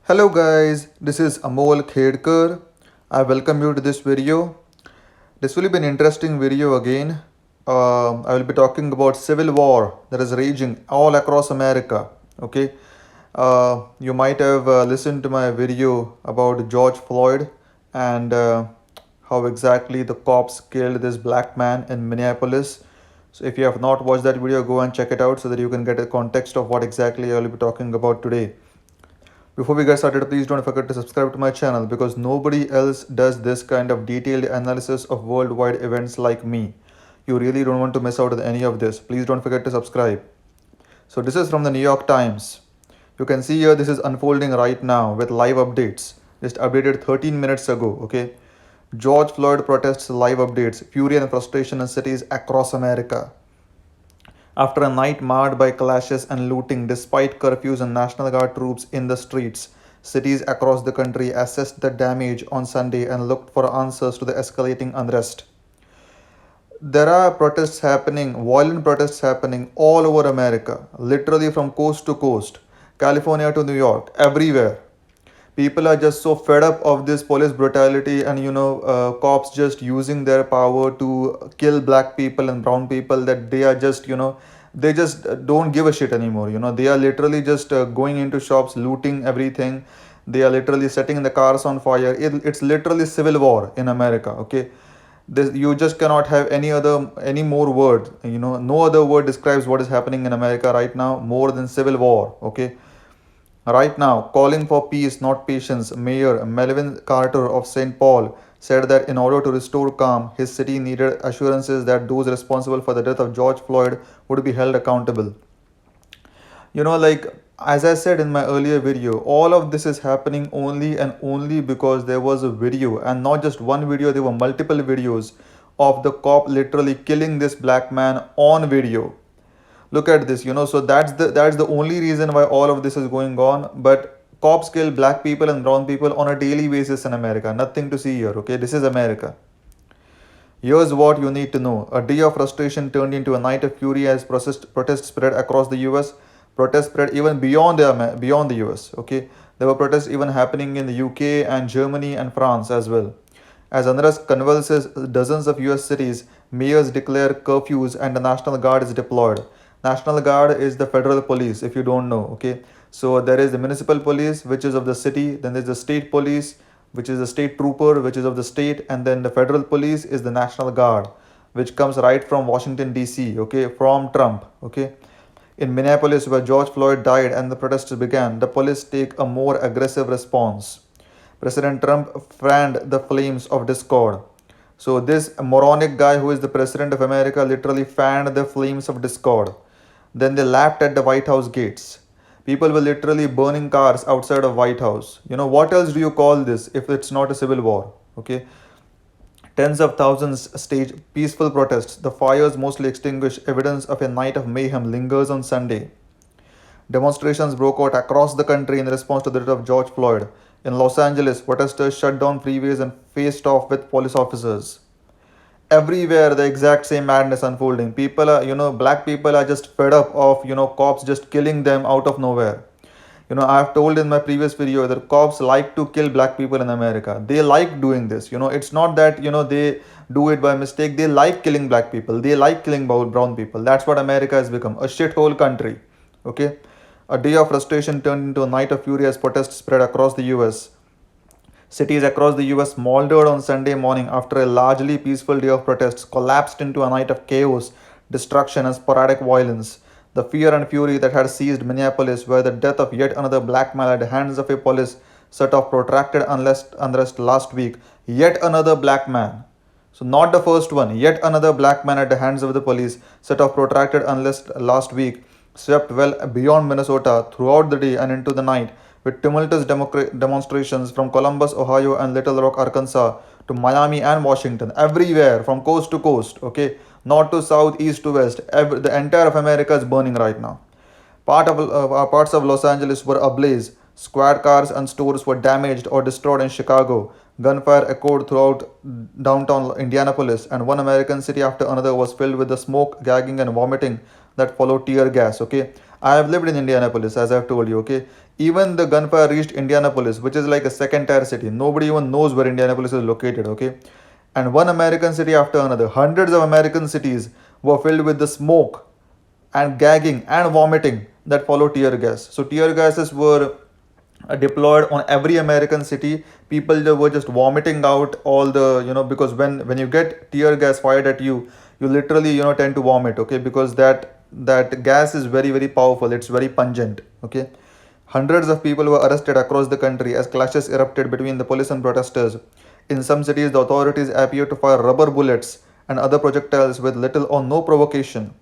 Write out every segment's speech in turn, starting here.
Hello guys, this is Amol Khedkar. I welcome you to this video. This will be an interesting video again. I will be talking about civil war that is raging all across America. Okay, you might have listened to my video about George Floyd and how exactly the cops killed this black man in Minneapolis. So if you have not watched that video, go and check it out so that you can get a context of what exactly I will be talking about today. Before we get started, please don't forget to subscribe to my channel because nobody else does this kind of detailed analysis of worldwide events like me. You really don't want to miss out on any of this. Please don't forget to subscribe. So this is from the New York Times. You can see here this is unfolding right now with live updates. Just updated 13 minutes ago, okay? George Floyd protests live updates, fury and frustration in cities across America. After a night marred by clashes and looting despite curfews and National Guard troops in the streets, cities across the country assessed the damage on Sunday and looked for answers to the escalating unrest. There are protests happening, violent protests happening all over America, literally from coast to coast, California to New York, everywhere. People are just so fed up of this police brutality and cops just using their power to kill black people and brown people that they are just they just don't give a shit anymore. They are literally just going into shops, looting everything. They are literally setting the cars on fire. It's literally civil war in America. Okay, you just cannot have any more word. No other word describes what is happening in America right now more than civil war. Okay, right now, calling for peace, not patience, Mayor Melvin Carter of St. Paul said that in order to restore calm, his city needed assurances that those responsible for the death of George Floyd would be held accountable. Like as I said in my earlier video, all of this is happening only and only because there was a video, and not just one video, there were multiple videos of the cop literally killing this black man on video. Look at this. So that's the only reason why all of this is going on. But cops kill black people and brown people on a daily basis in America. Nothing to see here. Okay, this is America. Here's what you need to know. A day of frustration turned into a night of fury as protests spread across the US. Protests spread even beyond the US. Okay, there were protests even happening in the UK and Germany and France as well. As unrest convulses dozens of US cities, mayors declare curfews and the National Guard is deployed. National Guard is the federal police, if you don't know. Okay, so there is the municipal police, which is of the city, then there's the state police, which is the state trooper, which is of the state, and then the federal police is the National Guard, which comes right from Washington DC, okay, from Trump. Okay, in Minneapolis, where George Floyd died and the protests began, the police take a more aggressive response. President Trump fanned the flames of discord. So this moronic guy who is the president of America literally fanned the flames of discord. Then they laughed at the White House gates. People were literally burning cars outside of White House. What else do you call this if it's not a civil war? Okay. Tens of thousands staged peaceful protests. The fires mostly extinguished. Evidence of a night of mayhem lingers on Sunday. Demonstrations broke out across the country in response to the death of George Floyd. In Los Angeles, protesters shut down freeways and faced off with police officers. Everywhere, the exact same madness unfolding. People are, black people are just fed up of, cops just killing them out of nowhere. I've told in my previous video that cops like to kill black people in America. They like doing this. It's not that, they do it by mistake. They like killing black people. They like killing brown people. That's what America has become, a shithole country. Okay. A day of frustration turned into a night of fury as protests spread across the US. Cities across the US smoldered on Sunday morning after a largely peaceful day of protests collapsed into a night of chaos, destruction, and sporadic violence. The fear and fury that had seized Minneapolis, where the death of yet another black man at the hands of a police set off protracted unrest last week. Yet another black man. So, not the first one, yet another black man at the hands of the police set off protracted unrest last week swept well beyond Minnesota throughout the day and into the night, with tumultuous demonstrations from Columbus, Ohio, and Little Rock, Arkansas, to Miami and Washington, everywhere from coast to coast. Okay, north to south, east to west, the entire of America is burning right now. Parts of Los Angeles were ablaze. Squad cars and stores were damaged or destroyed in Chicago. Gunfire echoed throughout downtown Indianapolis, and one American city after another was filled with the smoke, gagging, and vomiting that followed tear gas. Okay, I have lived in Indianapolis, as I've told you, okay? Even the gunfire reached Indianapolis, which is like a second tier city. Nobody even knows where Indianapolis is located, okay? And one American city after another, hundreds of American cities were filled with the smoke and gagging and vomiting that followed tear gas. So tear gases were deployed on every American city. People were just vomiting out all the, because when you get tear gas fired at you, you literally, tend to vomit, okay? Because that gas is very, very powerful. It's very pungent, okay? Hundreds of people were arrested across the country as clashes erupted between the police and protesters. In some cities, the authorities appeared to fire rubber bullets and other projectiles with little or no provocation.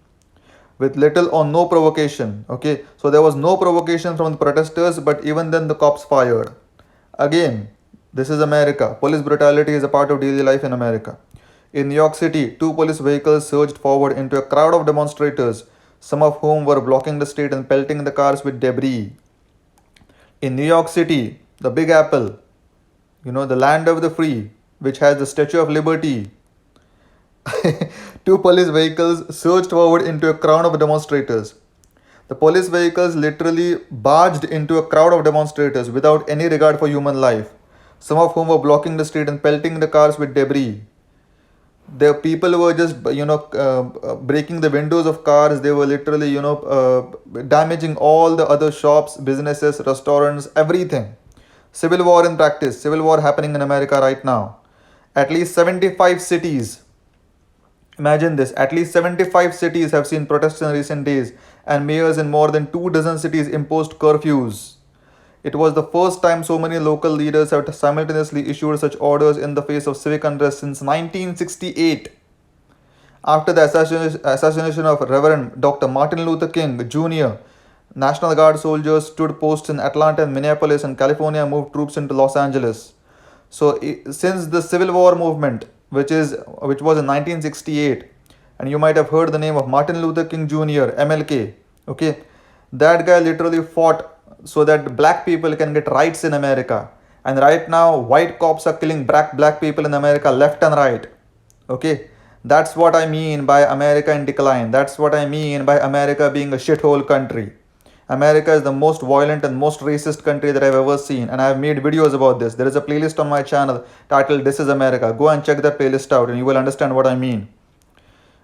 Okay, so there was no provocation from the protesters, but even then the cops fired. Again, this is America. Police brutality is a part of daily life in America. In New York City, two police vehicles surged forward into a crowd of demonstrators, some of whom were blocking the street and pelting the cars with debris. In New York City, the Big Apple, the land of the free, which has the Statue of Liberty, two police vehicles surged forward into a crowd of demonstrators. The police vehicles literally barged into a crowd of demonstrators without any regard for human life, some of whom were blocking the street and pelting the cars with debris. The people were just, breaking the windows of cars. They were literally, damaging all the other shops, businesses, restaurants, everything. Civil war in practice, civil war happening in America right now. At least 75 cities, imagine this, at least 75 cities have seen protests in recent days, and mayors in more than 2 dozen cities imposed curfews. It was the first time so many local leaders have simultaneously issued such orders in the face of civic unrest since 1968. After the assassination of Reverend Dr. Martin Luther King Jr., National Guard soldiers stood posts in Atlanta and Minneapolis, and California moved troops into Los Angeles. So, since the Civil War movement, which was in 1968, and you might have heard the name of Martin Luther King Jr. (MLK), okay, that guy literally fought so that black people can get rights in America. And right now, white cops are killing black people in America left and right. Okay, that's what I mean by America in decline. That's what I mean by America being a shithole country. America is the most violent and most racist country that I've ever seen, and I have made videos about this. There is a playlist on my channel titled This is America. Go and check that playlist out and you will understand what I mean.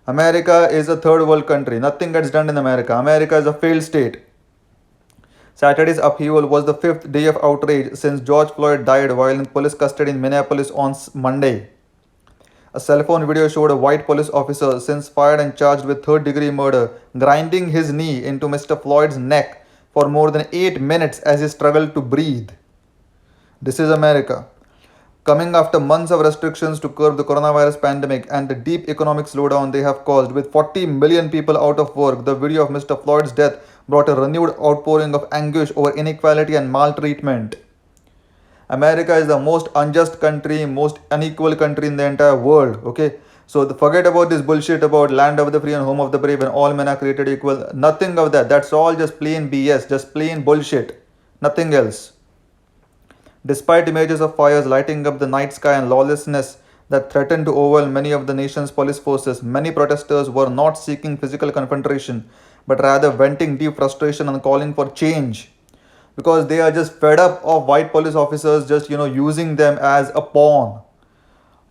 America is a third world country. Nothing gets done in America. America is a failed state. Saturday's upheaval was the fifth day of outrage since George Floyd died while in police custody in Minneapolis on Monday. A cell phone video showed a white police officer, since fired and charged with third-degree murder, grinding his knee into Mr. Floyd's neck for more than 8 minutes as he struggled to breathe. This is America. Coming after months of restrictions to curb the coronavirus pandemic and the deep economic slowdown they have caused, with 40 million people out of work, the video of Mr. Floyd's death brought a renewed outpouring of anguish over inequality and maltreatment. America is the most unjust country, most unequal country in the entire world. Okay, so forget about this bullshit about land of the free and home of the brave and all men are created equal. Nothing of that. That's all just plain BS, just plain bullshit. Nothing else. Despite images of fires lighting up the night sky and lawlessness that threatened to overwhelm many of the nation's police forces, many protesters were not seeking physical confrontation, but rather venting deep frustration and calling for change, because they are just fed up of white police officers just using them as a pawn.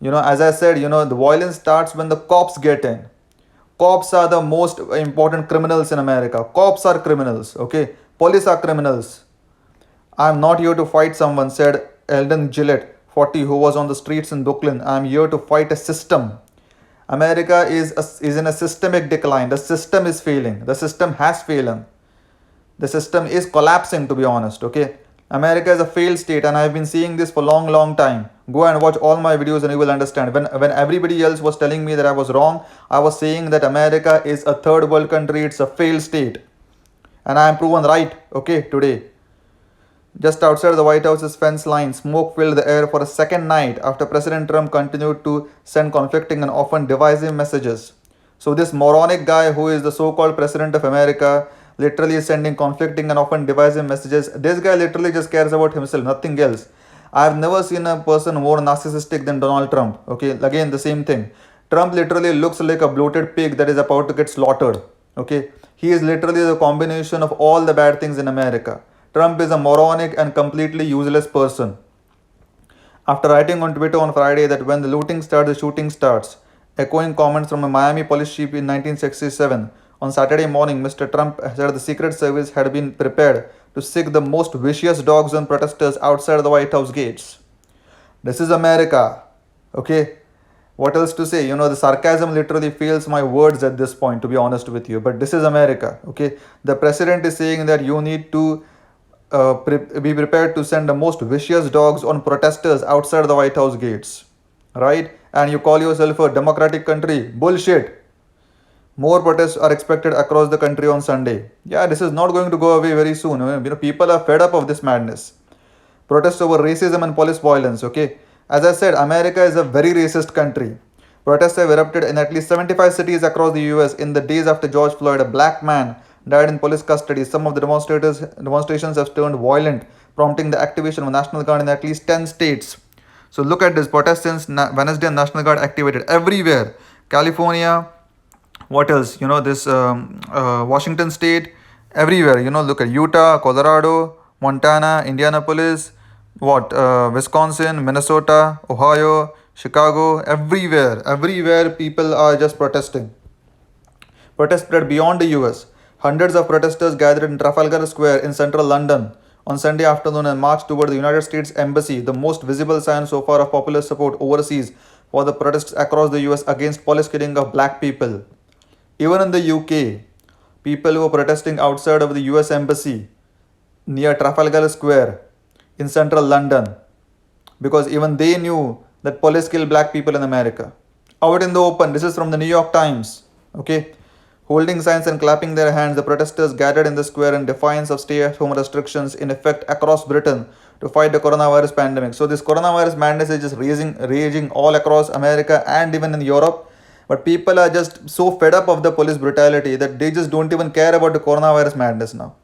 As I said, the violence starts when the cops get in. Cops are the most important criminals in America. Cops are criminals, okay? Police are criminals. I'm not here to fight someone, said Eldon Gillette, 40, who was on the streets in Brooklyn. I'm here to fight a system. America is in a systemic decline. The system is failing. The system has failed. The system is collapsing, to be honest, okay? America is a failed state, and I've been seeing this for long time. Go and watch all my videos and you will understand. When everybody else was telling me that I was wrong, I was saying that America is a third world country, it's a failed state. And I am proven right, okay, today. Just outside the White House's fence line, smoke filled the air for a second night after President Trump continued to send conflicting and often divisive messages. So this moronic guy who is the so-called President of America literally is sending conflicting and often divisive messages. This guy literally just cares about himself, nothing else. I've never seen a person more narcissistic than Donald Trump. Okay, again the same thing. Trump literally looks like a bloated pig that is about to get slaughtered. Okay, He is literally the combination of all the bad things in America. Trump is a moronic and completely useless person. After writing on Twitter on Friday that when the looting starts, the shooting starts, echoing comments from a Miami police chief in 1967, on Saturday morning, Mr. Trump said the Secret Service had been prepared to sic the most vicious dogs on protesters outside the White House gates. This is America. Okay? What else to say? The sarcasm literally fails my words at this point, to be honest with you. But this is America. Okay? The president is saying that you need to be prepared to send the most vicious dogs on protesters outside the White House gates, right? And you call yourself a democratic country. Bullshit. More protests are expected across the country on Sunday. Yeah, this is not going to go away very soon. People are fed up of this madness. Protests over racism and police violence. Okay, as I said, America is a very racist country. Protests have erupted in at least 75 cities across the US in the days after George Floyd, a black man, died in police custody. Some of the demonstrations have turned violent, prompting the activation of National Guard in at least 10 states. So look at this, protests since Wednesday and National Guard activated everywhere. California, what else? This Washington State, everywhere. Look at Utah, Colorado, Montana, Indianapolis, Wisconsin, Minnesota, Ohio, Chicago, everywhere people are just protesting. Protests spread beyond the US. Hundreds of protesters gathered in Trafalgar Square in central London on Sunday afternoon and marched toward the United States Embassy, the most visible sign so far of popular support overseas for the protests across the US against police killing of black people. Even in the UK, people were protesting outside of the US Embassy near Trafalgar Square in central London because even they knew that police kill black people in America. Out in the open, this is from the New York Times. Okay, holding signs and clapping their hands, the protesters gathered in the square in defiance of stay-at-home restrictions in effect across Britain to fight the coronavirus pandemic. So this coronavirus madness is just raging all across America and even in Europe. But people are just so fed up of the police brutality that they just don't even care about the coronavirus madness now.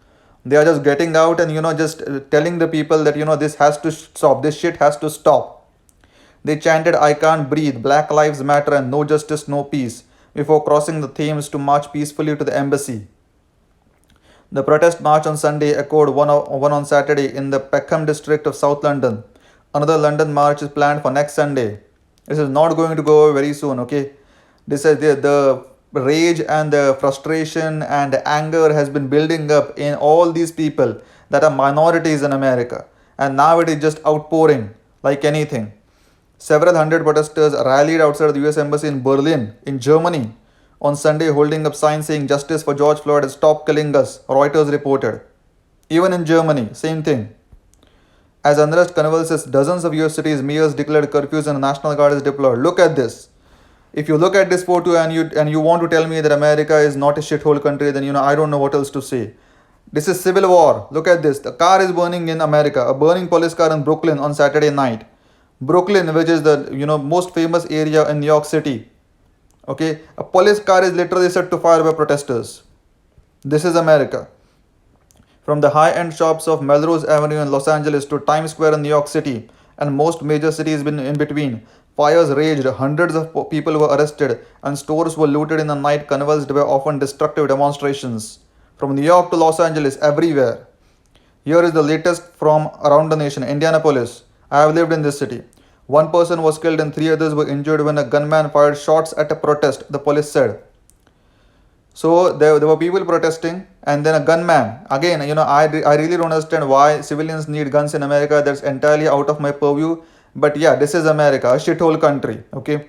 They are just getting out and just telling the people that this has to stop, this shit has to stop. They chanted "I can't breathe," "Black Lives Matter," and "No justice, no peace" before crossing the Thames to march peacefully to the embassy. The protest march on Sunday echoed one on Saturday in the Peckham district of South London. Another London march is planned for next Sunday. This is not going to go away very soon. Okay, this is the rage and the frustration and the anger has been building up in all these people that are minorities in America, and now it is just outpouring like anything. Several hundred protesters rallied outside the US Embassy in Berlin, in Germany, on Sunday, holding up signs saying "Justice for George Floyd" and "Stop killing us," Reuters reported. Even in Germany, same thing. As unrest convulses dozens of US cities, mayors declared curfews and a National Guard is deployed. Look at this. If you look at this photo and you want to tell me that America is not a shithole country, then I don't know what else to say. This is civil war. Look at this. The car is burning in America. A burning police car in Brooklyn on Saturday night. Brooklyn, which is the most famous area in New York City. Okay, a police car is literally set to fire by protesters. This is America. From the high-end shops of Melrose Avenue in Los Angeles to Times Square in New York City and most major cities in between, fires raged, hundreds of people were arrested, and stores were looted in the night convulsed by often destructive demonstrations. From New York to Los Angeles, everywhere. Here is the latest from around the nation. Indianapolis. I have lived in this city. One person was killed and 3 others were injured when a gunman fired shots at a protest, the police said. So there were people protesting and then a gunman. Again, I really don't understand why civilians need guns in America. That's entirely out of my purview. But yeah, this is America, a shithole country. Okay.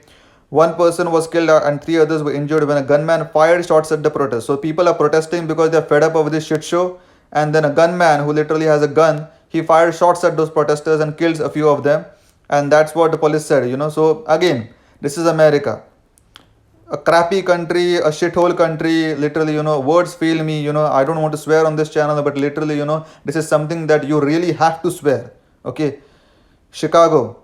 One person was killed and 3 others were injured when a gunman fired shots at the protest. So people are protesting because they're fed up of this shit show. And then a gunman who literally has a gun, he fired shots at those protesters and kills a few of them. And that's what the police said, So again, this is America. A crappy country, a shithole country, literally, words fail me, I don't want to swear on this channel, but literally, this is something that you really have to swear. Okay. Chicago.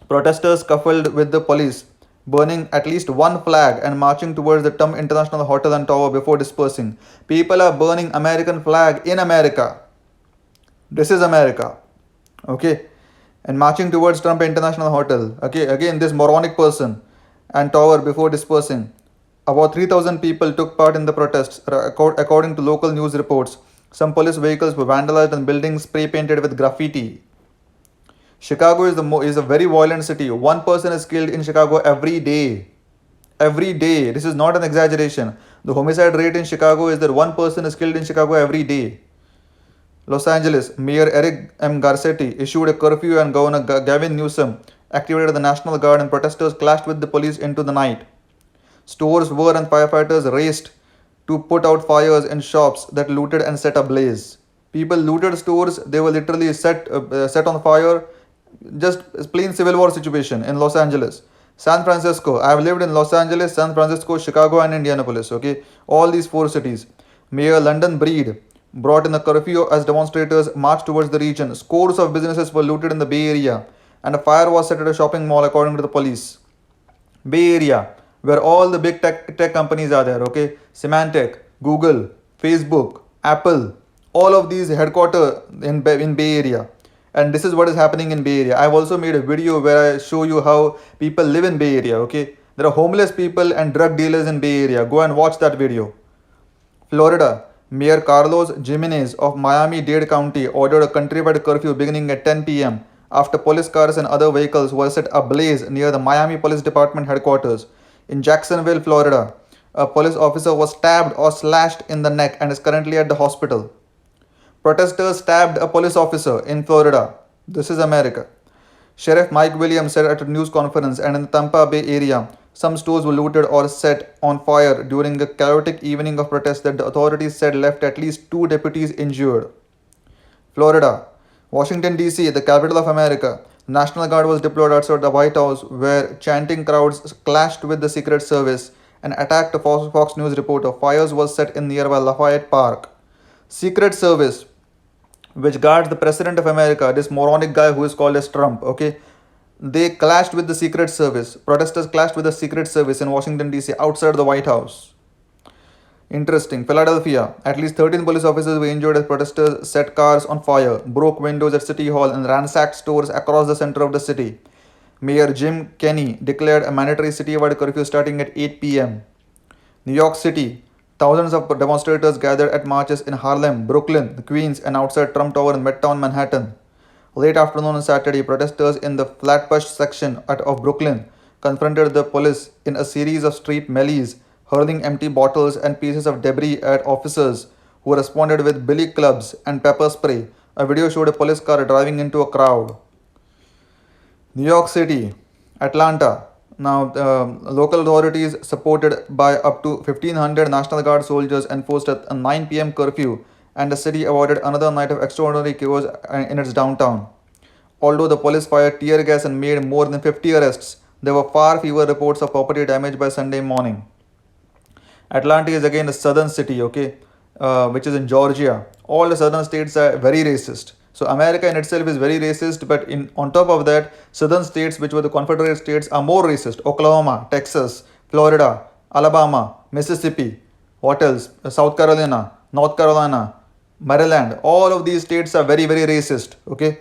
Protesters scuffled with the police, burning at least one flag and marching towards the Trump International Hotel and Tower before dispersing. People are burning American flag in America. This is America. Okay. And marching towards Trump International Hotel. Okay. Again, this moronic person and Tower before dispersing. About 3,000 people took part in the protests, according to local news reports. Some police vehicles were vandalized and buildings spray painted with graffiti. Chicago is a very violent city. One person is killed in Chicago every day. Every day. This is not an exaggeration. The homicide rate in Chicago is that one person is killed in Chicago every day. Los Angeles Mayor Eric M. Garcetti issued a curfew and Governor Gavin Newsom activated the National Guard and protesters clashed with the police into the night. Stores were and firefighters raced to put out fires in shops that looted and set ablaze. People looted stores, they were literally set on fire. Just plain civil war situation in Los Angeles. San Francisco. I have lived in Los Angeles, San Francisco, Chicago, and Indianapolis. Okay, all these four cities. Mayor London Breed brought in a curfew as demonstrators marched towards the region. Scores of businesses were looted in the Bay Area, and a fire was set at a shopping mall, according to the police. Bay Area, where all the big tech companies are there. Okay, Symantec, Google, Facebook, Apple, all of these headquarters in Bay Area. And this is what is happening in Bay Area. I've also made a video where I show you how people live in Bay Area. Okay, there are homeless people and drug dealers in Bay Area. Go and watch that video. Florida. Mayor Carlos Jimenez of Miami-Dade County ordered a countrywide curfew beginning at 10 p.m. after police cars and other vehicles were set ablaze near the Miami Police Department headquarters. In Jacksonville, Florida, a police officer was stabbed or slashed in the neck and is currently at the hospital. Protesters stabbed a police officer in Florida. This is America. Sheriff Mike Williams said at a news conference, and in the Tampa Bay area, some stores were looted or set on fire during a chaotic evening of protests that the authorities said left at least 2 deputies injured. Florida. Washington, D.C., the capital of America. National Guard was deployed outside the White House, where chanting crowds clashed with the Secret Service and attacked a Fox News reporter. Fires were set in nearby Lafayette Park. Secret Service, which guards the President of America, this moronic guy who is called as Trump, okay? They clashed with the Secret Service. Protesters clashed with the Secret Service in Washington, D.C., outside the White House. Interesting. Philadelphia. At least 13 police officers were injured as protesters set cars on fire, broke windows at City Hall, and ransacked stores across the center of the city. Mayor Jim Kenney declared a mandatory citywide curfew starting at 8 p.m. New York City. Thousands of demonstrators gathered at marches in Harlem, Brooklyn, Queens, and outside Trump Tower in Midtown Manhattan. Late afternoon on Saturday, protesters in the Flatbush section of Brooklyn confronted the police in a series of street melees, hurling empty bottles and pieces of debris at officers who responded with billy clubs and pepper spray. A video showed a police car driving into a crowd. New York City, Atlanta. Now, local authorities, supported by up to 1,500 National Guard soldiers, enforced a 9 p.m. curfew, and the city avoided another night of extraordinary chaos in its downtown. Although the police fired tear gas and made more than 50 arrests, there were far fewer reports of property damage by Sunday morning. Atlanta is again a southern city, okay, which is in Georgia. All the southern states are very racist. So America in itself is very racist, but on top of that, southern states, which were the Confederate states, are more racist. Oklahoma, Texas, Florida, Alabama, Mississippi, what else? South Carolina, North Carolina, Maryland. All of these states are very, very racist. Okay,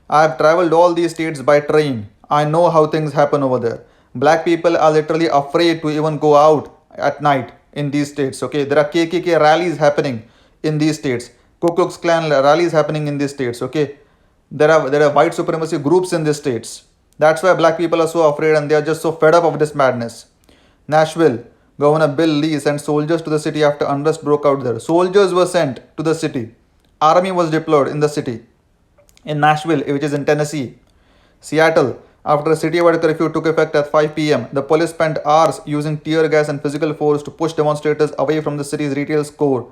I have traveled all these states by train. I know how things happen over there. Black people are literally afraid to even go out at night in these states. Okay, there are KKK rallies happening in these states. Ku Klux Klan rallies happening in these states. Okay, there are white supremacy groups in these states. That's why black people are so afraid, and they are just so fed up of this madness. Nashville. Governor Bill Lee sent soldiers to the city after unrest broke out there. Soldiers were sent to the city. Army was deployed in the city. In Nashville, which is in Tennessee. Seattle, after a citywide curfew took effect at 5 p.m., the police spent hours using tear gas and physical force to push demonstrators away from the city's retail square,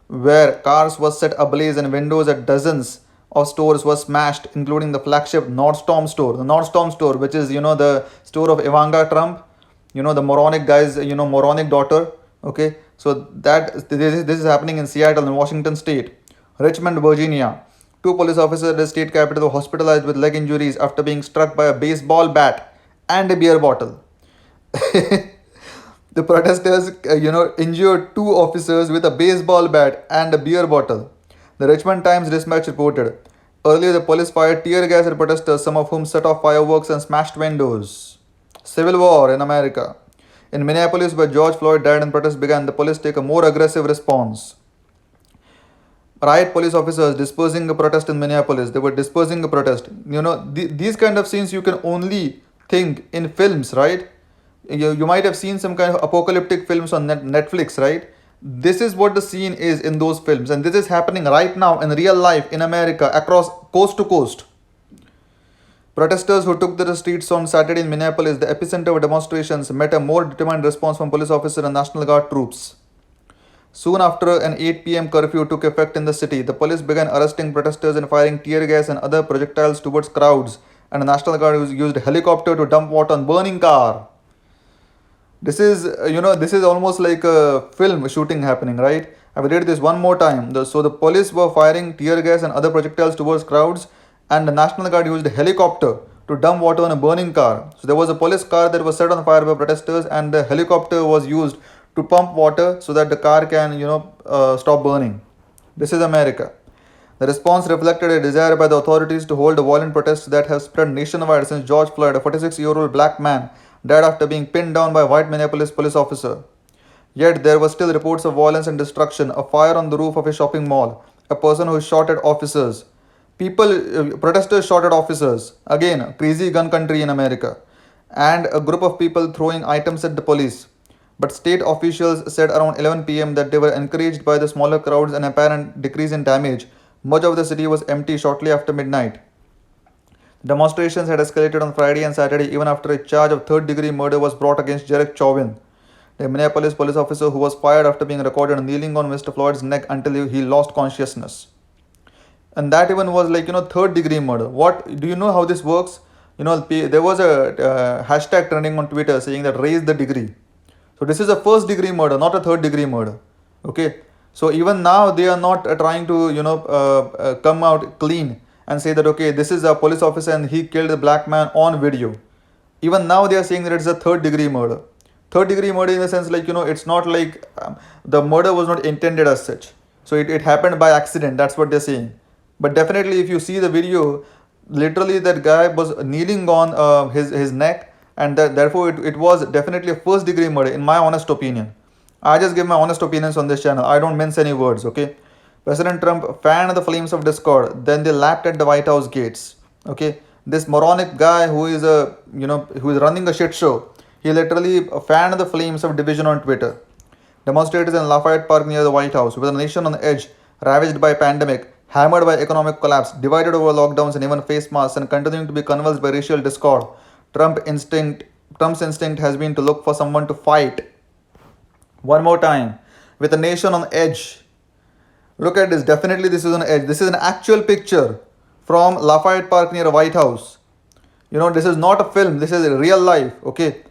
where cars were set ablaze and windows at dozens of stores were smashed, including the flagship Nordstrom store. The Nordstrom store, which is, the store of Ivanka Trump, the moronic guy's, moronic daughter. Okay, so this is happening in Seattle in Washington state. Richmond, Virginia. 2 police officers at the state capitol were hospitalized with leg injuries after being struck by a baseball bat and a beer bottle. The protesters, injured 2 officers with a baseball bat and a beer bottle. The Richmond Times-Dispatch reported. Earlier, the police fired tear gas at protesters, some of whom set off fireworks and smashed windows. Civil war in America. In Minneapolis, where George Floyd died and protests began, the police take a more aggressive response. Riot police officers dispersing a protest in Minneapolis. They were dispersing a protest. These kind of scenes you can only think in films, right? You might have seen some kind of apocalyptic films on Netflix, right? This is what the scene is in those films, and this is happening right now in real life in America across coast to coast. Protesters who took to the streets on Saturday in Minneapolis, the epicenter of demonstrations, met a more determined response from police officers and National Guard troops. Soon after an 8 p.m. curfew took effect in the city, the police began arresting protesters and firing tear gas and other projectiles towards crowds, and the National Guard used a helicopter to dump water on burning car. This is almost like a film shooting happening, right? I will read this one more time. So the police were firing tear gas and other projectiles towards crowds, and the National Guard used a helicopter to dump water on a burning car. So there was a police car that was set on fire by protesters, and the helicopter was used to pump water so that the car can, stop burning. This is America. The response reflected a desire by the authorities to hold the violent protests that have spread nationwide since George Floyd, a 46-year-old black man, died after being pinned down by a white Minneapolis police officer. Yet there were still reports of violence and destruction, a fire on the roof of a shopping mall, a person who shot at officers. Protesters shot at officers. Again, crazy gun country in America. And a group of people throwing items at the police. But state officials said around 11 p.m. that they were encouraged by the smaller crowds and apparent decrease in damage. Much of the city was empty shortly after midnight. Demonstrations had escalated on Friday and Saturday even after a charge of third-degree murder was brought against Derek Chauvin, a Minneapolis police officer who was fired after being recorded kneeling on Mr. Floyd's neck until he lost consciousness. And that even was third-degree murder. What do you know how this works? There was a hashtag trending on Twitter saying that raise the degree. So this is a first-degree murder, not a third-degree murder. Okay. So even now they are not trying to come out clean and say that, okay, this is a police officer and he killed a black man on video. Even now they are saying that it's a third degree murder. Third degree murder in the sense it's not like the murder was not intended as such. So it happened by accident. That's what they're saying. But definitely if you see the video, literally that guy was kneeling on his neck, and therefore it was definitely a first degree murder in my honest opinion. I just give my honest opinions on this channel. I don't mince any words, okay? President Trump fanned the flames of discord. Then they lapped at the White House gates. Okay, this moronic guy who is who is running a shit show. He literally fanned the flames of division on Twitter. Demonstrators in Lafayette Park near the White House, with a nation on the edge, ravaged by pandemic, hammered by economic collapse, divided over lockdowns and even face masks, and continuing to be convulsed by racial discord. Trump's instinct has been to look for someone to fight. One more time, with a nation on edge. Look at this. Definitely this is on edge. This is an actual picture from Lafayette Park near a White House. This is not a film. This is real life. Okay.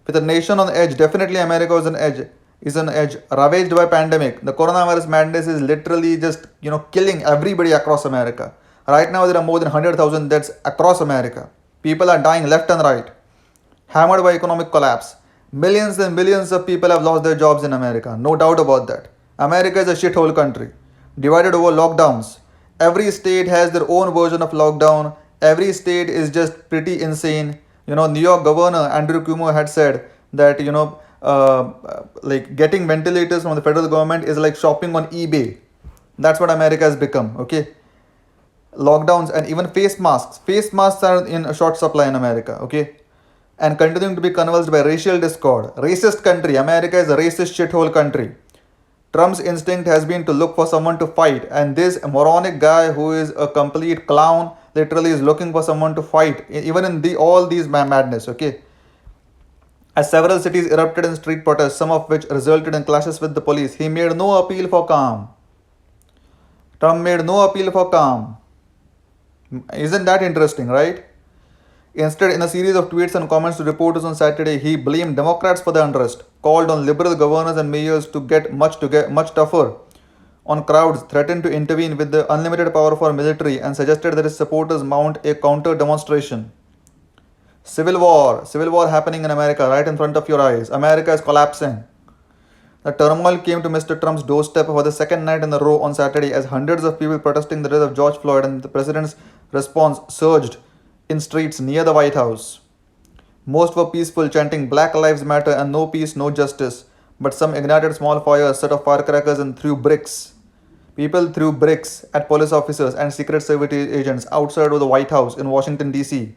With a nation on edge. Definitely America is on edge. Ravaged by pandemic. The coronavirus madness is literally just, killing everybody across America. Right now there are more than 100,000 deaths across America. People are dying left and right. Hammered by economic collapse. Millions and millions of people have lost their jobs in America. No doubt about that. America is a shithole country. Divided over lockdowns. Every state has their own version of lockdown. Every state is just pretty insane. New York Governor Andrew Cuomo had said that like getting ventilators from the federal government is like shopping on eBay. That's what America has become. Okay, lockdowns and even face masks. Face masks are in a short supply in America. Okay, and continuing to be convulsed by racial discord. Racist country. America is a racist shithole country. Trump's instinct has been to look for someone to fight, and this moronic guy who is a complete clown literally is looking for someone to fight, even in all these madness, okay? As several cities erupted in street protests, some of which resulted in clashes with the police, he made no appeal for calm. Trump made no appeal for calm. Isn't that interesting, right? Instead, in a series of tweets and comments to reporters on Saturday, he blamed Democrats for the unrest, called on liberal governors and mayors to get much tougher on crowds, threatened to intervene with the unlimited power for military, and suggested that his supporters mount a counter demonstration. Civil war happening in America right in front of your eyes. America is collapsing. The turmoil came to Mr. Trump's doorstep for the second night in a row on Saturday as hundreds of people protesting the death of George Floyd and the president's response surged in streets near the White House. Most were peaceful, chanting Black Lives Matter and no peace, no justice. But some ignited small fires, set off firecrackers, and threw bricks. People threw bricks at police officers and Secret Service agents outside of the White House in Washington, D.C.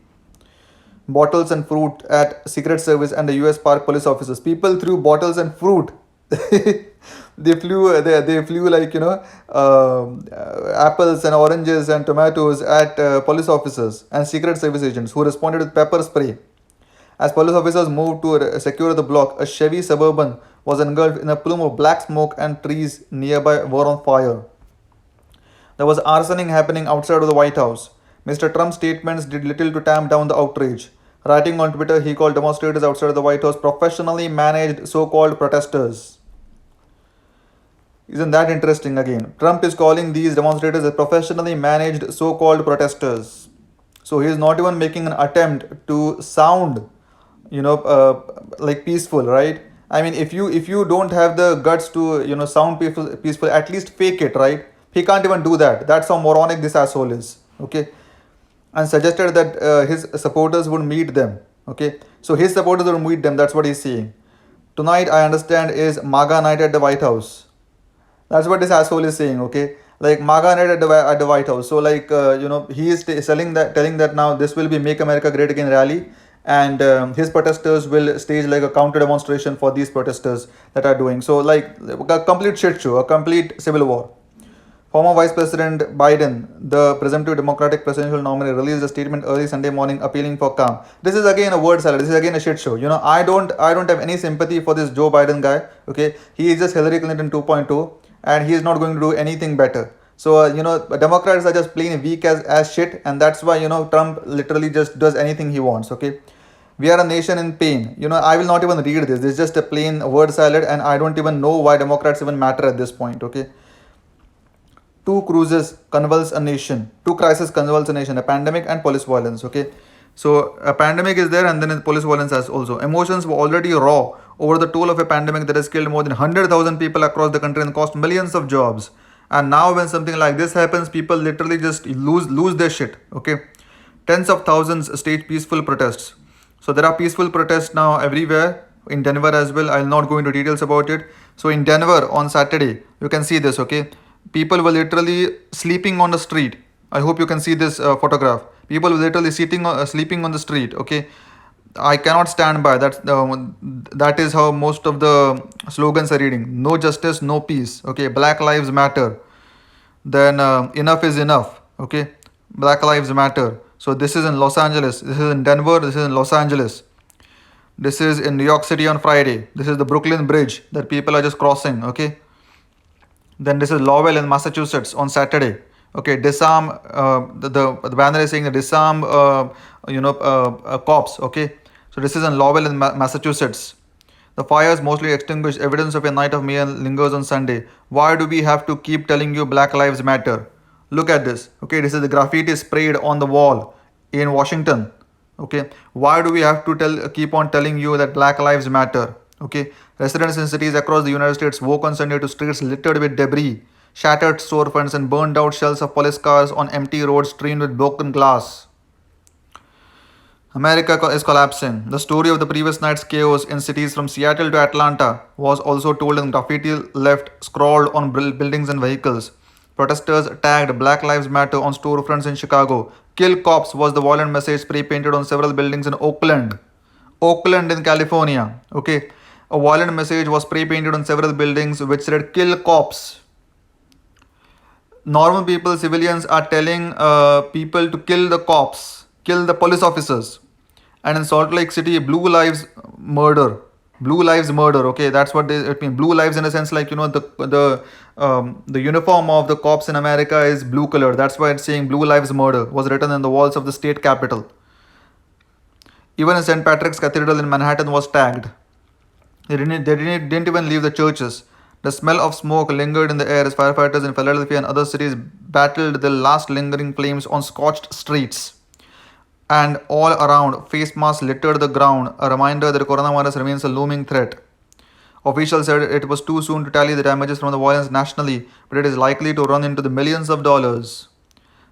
Bottles and fruit at Secret Service and the US Park police officers. People threw bottles and fruit. They flew like, apples and oranges and tomatoes at police officers and Secret Service agents who responded with pepper spray. As police officers moved to secure the block, a Chevy Suburban was engulfed in a plume of black smoke and trees nearby were on fire. There was arsoning happening outside of the White House. Mr. Trump's statements did little to tamp down the outrage. Writing on Twitter, he called demonstrators outside of the White House professionally managed so called protesters. Isn't that interesting again? Trump is calling these demonstrators as professionally managed so called protesters. So he is not even making an attempt to sound, like peaceful, right? I mean, if you don't have the guts to sound peaceful, at least fake it, right? He can't even do that. That's how moronic this asshole is. Okay, and suggested that his supporters would meet them. Okay, so his supporters would meet them. That's what he's saying. Tonight, I understand, is MAGA night at the White House. That's what this asshole is saying. Okay, like MAGA night at the White House. So like he is telling that now this will be Make America Great Again rally, and his protesters will stage like a counter demonstration for these protesters that are doing. So like a complete shit show, a complete civil war. Former Vice President Biden, the presumptive Democratic presidential nominee, released a statement early Sunday morning appealing for calm. This is again a word salad. This is again a shit show. I don't have any sympathy for this Joe Biden guy. Okay, he is just Hillary Clinton 2.2, and he is not going to do anything better. So Democrats are just plain weak as shit, and that's why Trump literally just does anything he wants. Okay, we are a nation in pain. I will not even read this. This is just a plain word salad, and I don't even know why Democrats even matter at this point. Okay. Two crises convulse a nation. Two crises convulse a nation: a pandemic and police violence. Okay, so a pandemic is there, and then police violence as also. Emotions were already raw over the toll of a pandemic that has killed more than 100,000 people across the country and cost millions of jobs. And now, when something like this happens, people literally just lose their shit. Okay, tens of thousands stage peaceful protests. So there are peaceful protests now everywhere. In Denver as well. I'll not go into details about it. So in Denver on Saturday, you can see this. Okay, people were literally sleeping on the street. I hope you can see this photograph. People were literally sleeping on the street. Okay, I cannot stand by that. That is how most of the slogans are reading: no justice, no peace. Okay, Black Lives Matter. Then enough is enough. Okay, Black Lives Matter. So this is in Los Angeles. This is in Denver. This is in Los Angeles. This is in New York City on Friday. This is the Brooklyn Bridge that people are just crossing. Okay. Then this is Lowell in Massachusetts on Saturday. Okay, disarm. The banner is saying disarm. Cops. Okay, so this is in Lowell in Massachusetts. The fires mostly extinguished. Evidence of a night of mayhem lingers on Sunday. Why do we have to keep telling you Black Lives Matter? Look at this. Okay, this is the graffiti sprayed on the wall in Washington. Okay, why do we have to keep on telling you that Black Lives Matter? Okay, residents in cities across the United States woke on Sunday to streets littered with debris, shattered storefronts, and burned out shells of police cars on empty roads strewn with broken glass. America is collapsing. The story of the previous night's chaos in cities from Seattle to Atlanta was also told in graffiti left scrawled on buildings and vehicles. Protesters tagged Black Lives Matter on storefronts in Chicago. Kill cops was the violent message spray painted on several buildings in Oakland. Oakland in California. Okay. A violent message was spray painted on several buildings which said kill cops. Normal people, civilians are telling people to kill the cops, kill the police officers. And in Salt Lake City, blue lives murder. Blue lives murder. Okay, that's what it means. Blue lives in a sense like the uniform of the cops in America is blue color. That's why it's saying blue lives murder was written in the walls of the state capitol. Even in St. Patrick's Cathedral in Manhattan was tagged. They didn't even leave the churches. The smell of smoke lingered in the air as firefighters in Philadelphia and other cities battled the last lingering flames on scorched streets. And all around, face masks littered the ground, a reminder that coronavirus remains a looming threat. Officials said it was too soon to tally the damages from the violence nationally, but it is likely to run into the millions of dollars.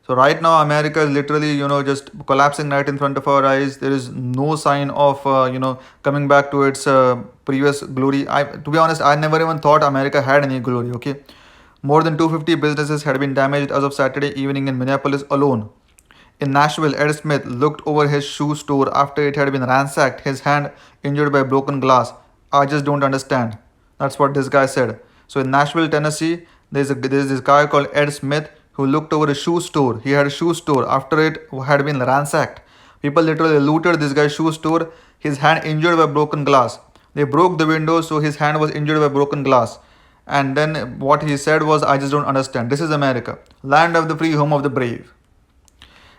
So right now, America is literally, just collapsing right in front of our eyes. There is no sign of, coming back to its previous glory. To be honest, I never even thought America had any glory. Okay, more than 250 businesses had been damaged as of Saturday evening in Minneapolis alone. In Nashville, Ed Smith looked over his shoe store after it had been ransacked, his hand injured by broken glass. I just don't understand. That's what this guy said. So in Nashville, Tennessee, there's this guy called Ed Smith who looked over a shoe store. He had a shoe store after it had been ransacked. People literally looted this guy's shoe store. His hand injured by broken glass. They broke the window, so his hand was injured by broken glass. And then what he said was, I just don't understand. This is America, land of the free, home of the brave.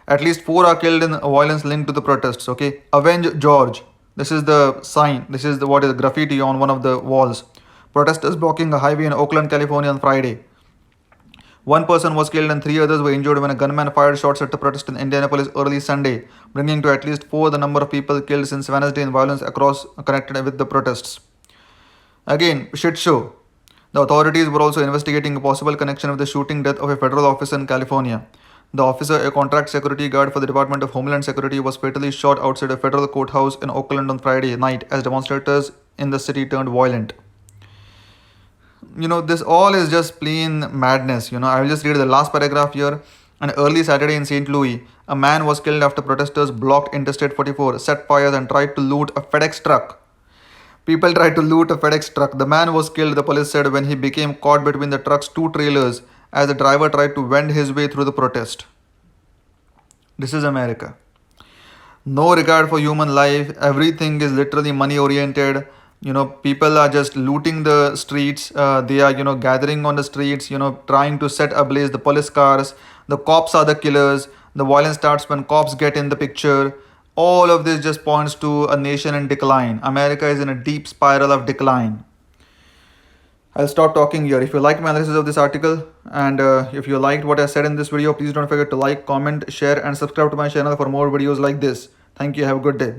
At least 4 are killed in violence linked to the protests. Okay, avenge George. This is the sign. This is the what is the graffiti on one of the walls. Protesters blocking a highway in Oakland, California on Friday. One person was killed and 3 others were injured when a gunman fired shots at the protest in Indianapolis early Sunday, bringing to at least 4 the number of people killed since Wednesday in violence across connected with the protests. Again, shit show. The authorities were also investigating a possible connection with the shooting death of a federal officer in California. The officer, a contract security guard for the Department of Homeland Security, was fatally shot outside a federal courthouse in Oakland on Friday night as demonstrators in the city turned violent. This all is just plain madness. I will just read the last paragraph here. On early Saturday in St. Louis, a man was killed after protesters blocked Interstate 44, set fires, and tried to loot a FedEx truck. People tried to loot a FedEx truck. The man was killed, the police said, when he became caught between the truck's 2 trailers as the driver tried to wend his way through the protest. This is America. No regard for human life. Everything is literally money oriented. People are just looting the streets. They are, gathering on the streets, trying to set ablaze the police cars. The cops are the killers. The violence starts when cops get in the picture. All of this just points to a nation in decline. America is in a deep spiral of decline. I'll stop talking here. If you like my analysis of this article and if you liked what I said in this video, please don't forget to like, comment, share and subscribe to my channel for more videos like this. Thank you. Have a good day.